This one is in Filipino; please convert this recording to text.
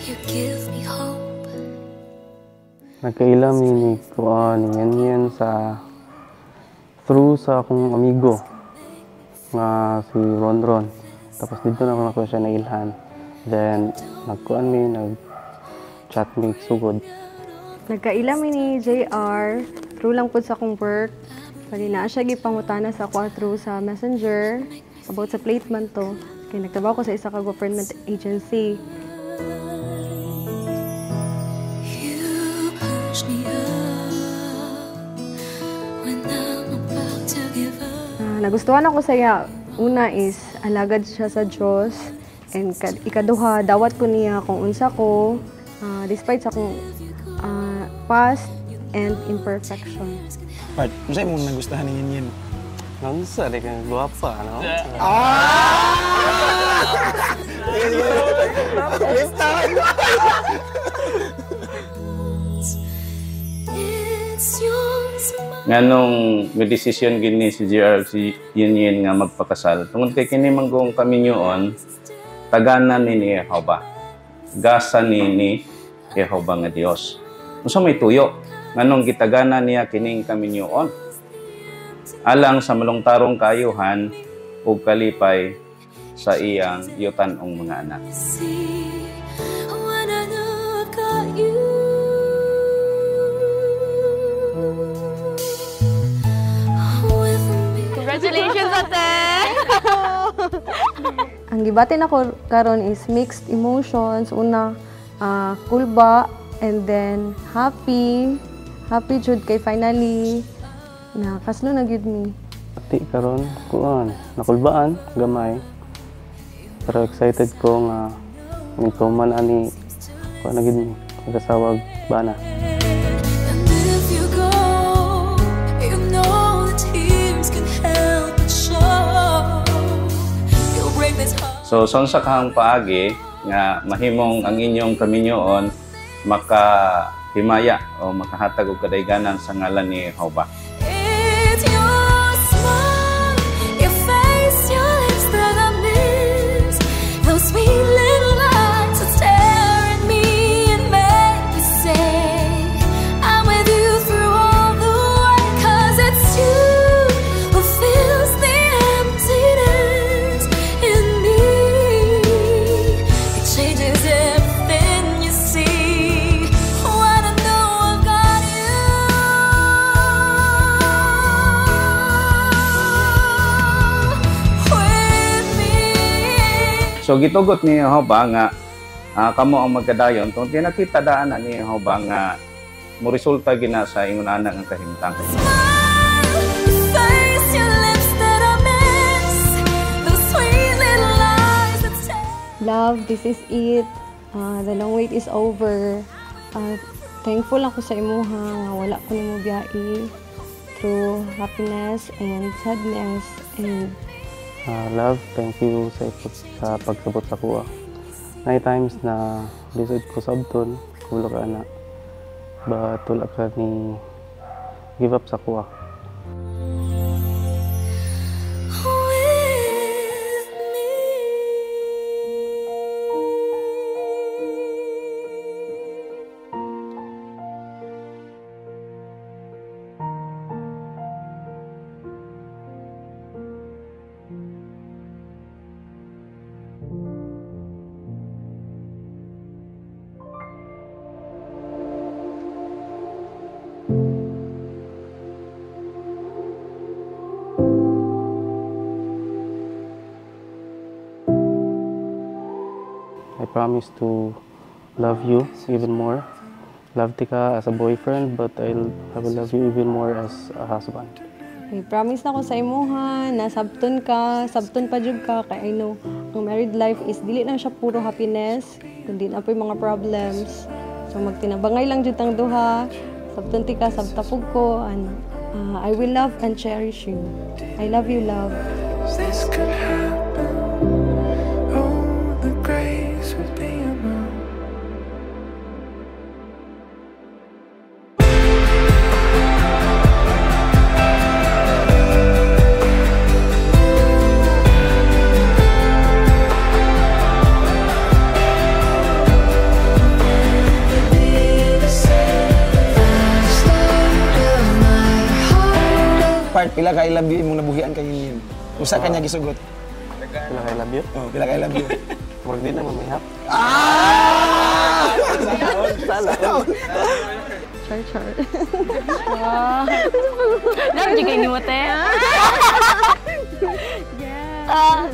You give me hope. Nagkailam ni kuan yan sa through sa akong amigo nga si Ron. Tapos dito na ako siya nailhan. Then nagkuan mi nag-chat mi sugod. Nagkailam ni JR through lang pud sa akong work. Pwede na siya gipangutana sa ako through sa Messenger about sa placement to. Kaya nagtrabaho ko sa isa ka government agency. Nagustuhan ako sa iya. Una is alagad siya sa Diyos. And ikaduha, dawat ko niya kung unsa ko despite sa akong past and imperfection. Part, masaya mong nagustuhan niya yan. Nangsa, di ka guwapa, no? Nganong may desisyon gini si GRC Union nga magpakasal. Tungod kay kini manggong kami nyoon, tagana ni Jehova. Gasa ni Jehova nga Dios. Unsa may tuyo? Nganong gitagana niya kining kami nyoon? Alang sa malungtarong kayuhan ug kalipay sa iyang yutan-ong mga anak. Congratulations, ate! Ang gibatin ako karon is mixed emotions. Una, kulba, and then happy. Happy jud kay finally na kasno na gyud mi. Pati karon kuan nakulbaan gamay. Pero excited ko nga nagtuman ani kuan na gyud mi nagasawag bana. So sa kahang paagi nga mahimong ang inyong kaminyoon makahimaya o makahatag og kadayganan sa ngalan ni Jehova. So gitugot ni Jehova nga kamo ang magkadayon tungod kay nakita daan ni Jehova nga mo resulta gina sa ingon anak nga kahimtang. Love, this is it. The long wait is over. Thankful ako sa imuha nga wala ko nimo biyahe through happiness and sadness and Love, thank you sa pagsabot sa kuha. Night times na lisod ko sabton, kulo ka na. But wala ka ni give up sa kuha. I promise to love you even more. Love Tika as a boyfriend, but I will love you even more as a husband. I promise na ko sa imuha na sabton pa jud ka kay I know ang married life is dili lang siya puro happiness, kundi na po mga problems. So magtinabangay lang jud tang duha. Sabton tika sabtapog ko and I will love and cherish you. I love you, love. This could happen. Oh, the grace would be enough. part, pila ka I love you imong nabuhian kay Yin Yin. Usa ka niya gisugot. Pila kay love you. Oh, pila ka I love you. Murag di na mamihap. Char. Dapat juga ini mate. Yeah.